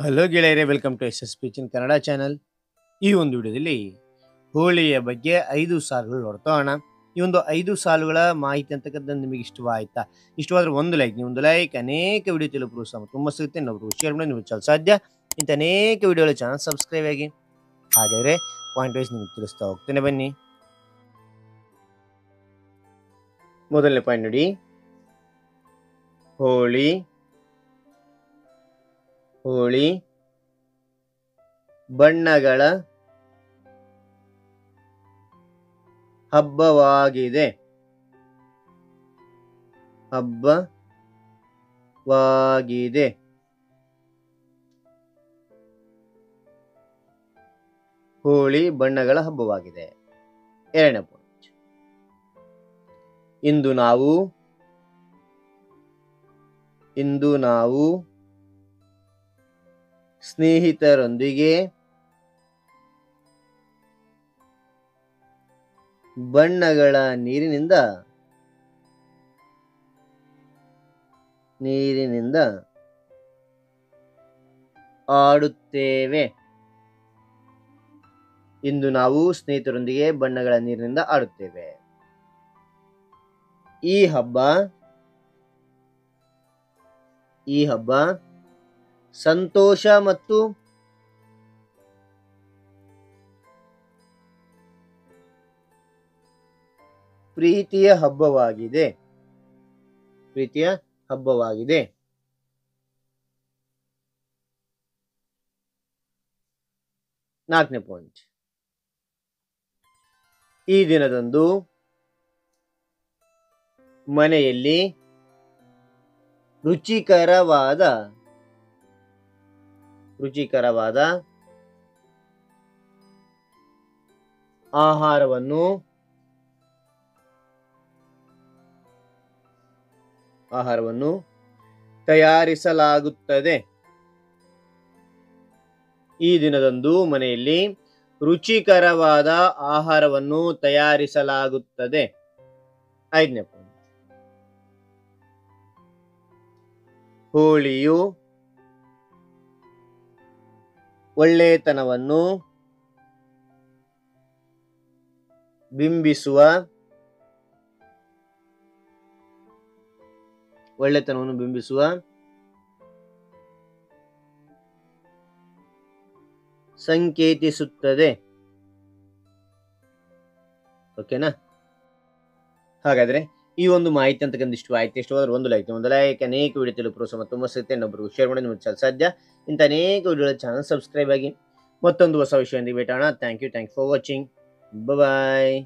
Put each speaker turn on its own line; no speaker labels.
Hello ಗೆಳೆಯರೇ, welcome to S S P ಚಿನ್ Kannada channel. ಈ ಒಂದು ವಿಡಿಯೋದಲ್ಲಿ ಹೋಳಿಯ ಬಗ್ಗೆ 5 ಸಾಲುಗಳು ನೋಡ್ತಾ ಹೋಗೋಣ. ಈ ಒಂದು 5 ಸಾಲುಗಳ ಮಾಹಿತಿ ಅಂತಕ್ಕಂಥದ್ದು ನಿಮಗೆ ಇಷ್ಟವಾಯ್ತಾ? ಇಷ್ಟವಾದ್ರೆ ಒಂದು ಲೈಕ್, ನೀವು ಒಂದು ಲೈಕ್ ಅನೇಕ ವಿಡಿಯೋ ತಿಳಿಯಲು ಪ್ರೋತ್ಸಾಹ ತುಂಬ ಸಿಗುತ್ತೆ. ನಾವು ಶೇರ್ ಮಾಡಿ ನೀವು ಚಾನಲ್ ಸಾಧ್ಯ ಇಂಥ ಅನೇಕ ವಿಡಿಯೋಗಳ ಚಾನಲ್ ಸಬ್ಸ್ಕ್ರೈಬ್ ಆಗಿ. ಹಾಗಾದರೆ ಪಾಯಿಂಟ್ ವೈಸ್ ನಿಮಗೆ ತಿಳಿಸ್ತಾ ಹೋಗ್ತೇನೆ, ಬನ್ನಿ. ಮೊದಲನೇ ಪಾಯಿಂಟ್ ನೋಡಿ, ಹೋಳಿ ಹೋಳಿ ಬಣ್ಣಗಳ ಹಬ್ಬವಾಗಿದೆ. ಹಬ್ಬವಾಗಿದೆ. ಹೋಳಿ ಬಣ್ಣಗಳ ಹಬ್ಬವಾಗಿದೆ. ಎರಡನೇ ಪಾಯಿಂಟ್, ಇಂದು ನಾವು ಸ್ನೇಹಿತರೊಂದಿಗೆ ಬಣ್ಣಗಳ ನೀರಿನಿಂದ ಆಡುತ್ತೇವೆ. ಇಂದು ನಾವು ಸ್ನೇಹಿತರೊಂದಿಗೆ ಬಣ್ಣಗಳ ನೀರಿನಿಂದ ಆಡುತ್ತೇವೆ. ಈ ಹಬ್ಬ ಸಂತೋಷ ಮತ್ತು ಪ್ರೀತಿಯ ಹಬ್ಬವಾಗಿದೆ. ನಾಲ್ಕನೇ ಪಾಯಿಂಟ್, ಈ ದಿನದಂದು ಮನೆಯಲ್ಲಿ ರುಚಿಕರವಾದ ಆಹಾರವನ್ನು ತಯಾರಿಸಲಾಗುತ್ತದೆ. ಈ ದಿನದಂದು ಮನೆಯಲ್ಲಿ ರುಚಿಕರವಾದ ಆಹಾರವನ್ನು ತಯಾರಿಸಲಾಗುತ್ತದೆ. ಐದನೇ ಪಾಯಿಂಟ್, ಹೋಳಿಯು ಒಳ್ಳೆಯತನವನ್ನು ಬಿಂಬಿಸುವ ಸಂಕೇತಿಸುತ್ತದೆ. ಓಕೆನಾ? ಹಾಗಾದ್ರೆ ಈ ಒಂದು ಮಾಹಿತಿ ಅಂತಕ್ಕಂಥ ಇಷ್ಟವಾದ್ರೆ ಒಂದು ಲೈಕ್ ಅನೇಕ ವಿಡಿಯೋ ತಿಳಿಯಲು ಪ್ರೋತ್ಸಾಹ ತುಂಬ ಸಿಗುತ್ತೆ. ಇನ್ನೊಬ್ಬರು ಶೇರ್ ಮಾಡಿ ನಿಮಗೆ ಸಾಧ್ಯ ಇಂಥ ಅನೇಕ ವಿಡಿಯೋಗಳ ಚಾನಲ್ ಸಬ್ಸ್ಕ್ರೈಬ್ ಆಗಿ. ಮತ್ತೊಂದು ಹೊಸ ವಿಷಯದೊಂದಿಗೆ ಭೇಟಾಣ. Thank you for watching. Bye.